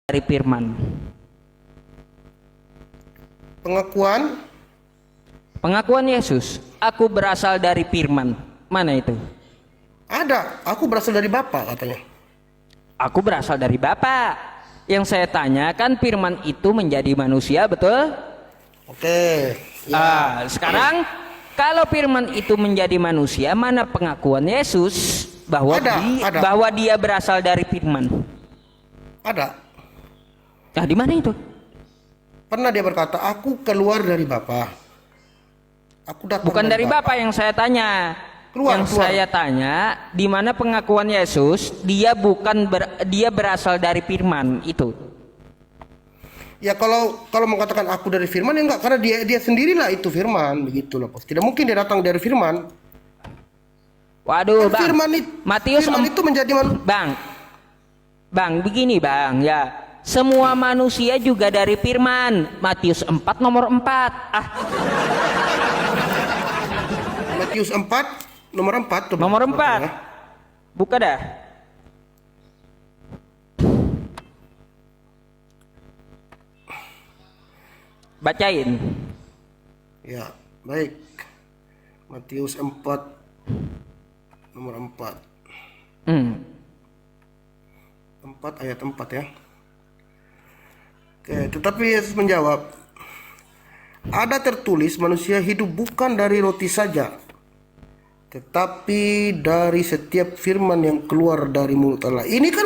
dari firman. Pengakuan Yesus, aku berasal dari firman. Mana itu? Ada, aku berasal dari Bapa katanya. Aku berasal dari Bapa. Yang saya tanyakan firman itu menjadi manusia, betul? Oke. Ya. Sekarang kalau firman itu menjadi manusia, mana pengakuan Yesus bahwa Ada. bahwa dia berasal dari firman? Ada. Nah, di mana itu? Pernah dia berkata, aku keluar dari Bapa. Aku datang Bukan dari Bapa. Bapa yang saya tanya. Keluar. Saya tanya, di mana pengakuan Yesus dia dia berasal dari firman itu? Ya kalau mengatakan aku dari firman ya enggak, karena dia sendirilah itu firman, begitu loh. Tidak mungkin dia datang dari firman. Waduh, Kan Bang. Matius itu menjadi Bang, begini Bang, ya. Semua manusia juga dari firman. Matius 4 nomor 4. Matius 4 nomor 4 tuh. Nomor 4. Buka dah. Bacain. Ya, baik. Matius 4 nomor 4. 4 ayat 4 ya. Oke, tetapi Yesus menjawab, ada tertulis manusia hidup bukan dari roti saja, tetapi dari setiap firman yang keluar dari mulut Allah. Ini kan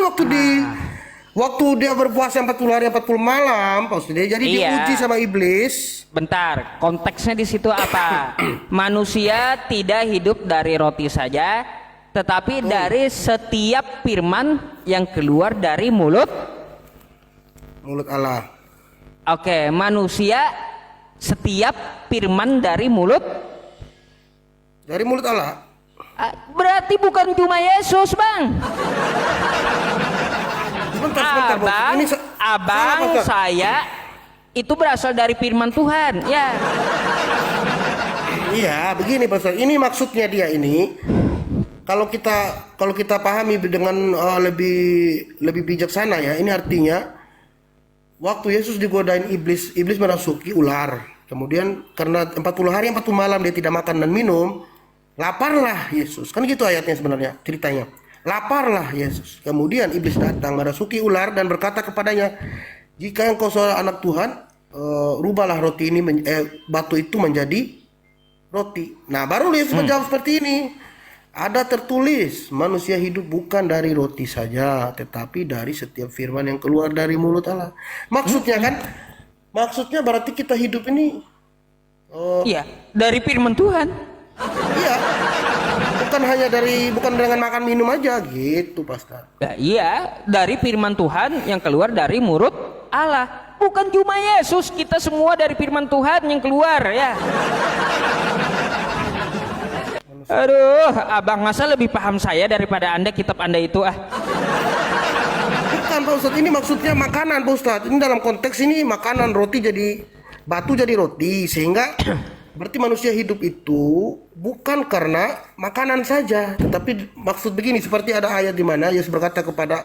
waktu dia berpuasa 40 hari 40 malam, jadi diuji sama iblis. Bentar, konteksnya di situ apa? Manusia tidak hidup dari roti saja, tetapi dari setiap firman yang keluar dari mulut Allah. Oke, manusia setiap firman dari mulut Allah. Berarti bukan cuma Yesus, Bang. Sebentar, Abang saya itu berasal dari firman Tuhan, ya. Iya, begini Pastor. Ini maksudnya dia ini. Kalau kita pahami dengan lebih bijaksana ya, ini artinya waktu Yesus digodain iblis merasuki ular. Kemudian karena 40 hari 40 malam dia tidak makan dan minum, laparlah Yesus. Kan gitu ayatnya sebenarnya, ceritanya. Laparlah Yesus. Kemudian iblis datang merasuki ular dan berkata kepadanya, jika engkau seorang anak Tuhan, rubahlah roti ini batu itu menjadi roti. Nah, baru Yesus menjawab seperti ini. Ada tertulis, manusia hidup bukan dari roti saja, tetapi dari setiap firman yang keluar dari mulut Allah. Maksudnya berarti kita hidup ini iya, dari firman Tuhan. Iya. Bukan dengan makan minum aja gitu, Pastor. Ya, iya, dari firman Tuhan yang keluar dari mulut Allah. Bukan cuma Yesus, kita semua dari firman Tuhan yang keluar, ya. Aduh, Abang masa lebih paham saya daripada Anda kitab Anda itu Bukan Pak Ustadz, ini maksudnya makanan Pak Ustadz. Ini dalam konteks ini makanan, roti jadi batu jadi roti. Sehingga berarti manusia hidup itu bukan karena makanan saja. Tetapi maksud begini, seperti ada ayat di mana Yesus berkata kepada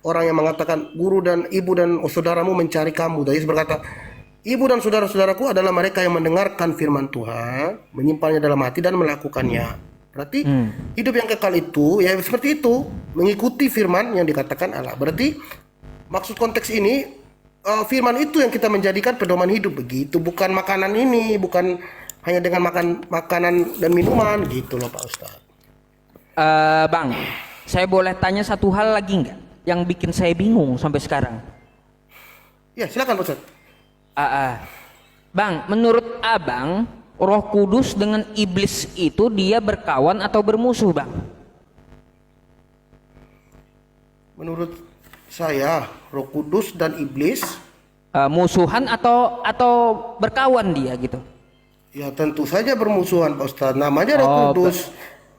orang yang mengatakan, guru dan ibu dan saudaramu mencari kamu. Dan Yesus berkata, ibu dan saudara-saudaraku adalah mereka yang mendengarkan firman Tuhan, menyimpannya dalam hati dan melakukannya. Berarti hidup yang kekal itu ya seperti itu, mengikuti firman yang dikatakan Allah. Berarti maksud konteks ini firman itu yang kita menjadikan pedoman hidup, begitu. Bukan makanan ini, bukan hanya dengan makan makanan dan minuman gitu loh Pak Ustadz. Bang, saya boleh tanya satu hal lagi nggak yang bikin saya bingung sampai sekarang? Ya silakan Pak Ustadz. Bang, menurut Abang, Roh Kudus dengan iblis itu dia berkawan atau bermusuh, Bang? Menurut saya, Roh Kudus dan iblis musuhan atau berkawan dia gitu? Ya tentu saja bermusuhan, Pak Ustadz. Namanya Roh Kudus.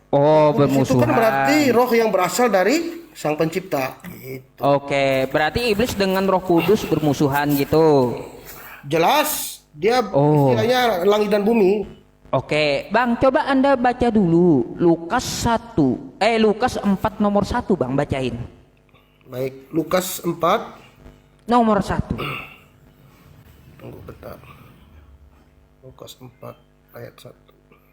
Roh Kudus bermusuhan. Itu kan berarti roh yang berasal dari Sang Pencipta. Gitu. Oke, berarti iblis dengan Roh Kudus bermusuhan gitu. Jelas. Dia istilahnya langit dan bumi. Oke, Bang, coba Anda baca dulu Lukas 4 nomor 1, Bang, bacain. Baik, Lukas 4 Nomor 1. Tunggu bentar. Lukas 4 ayat 1.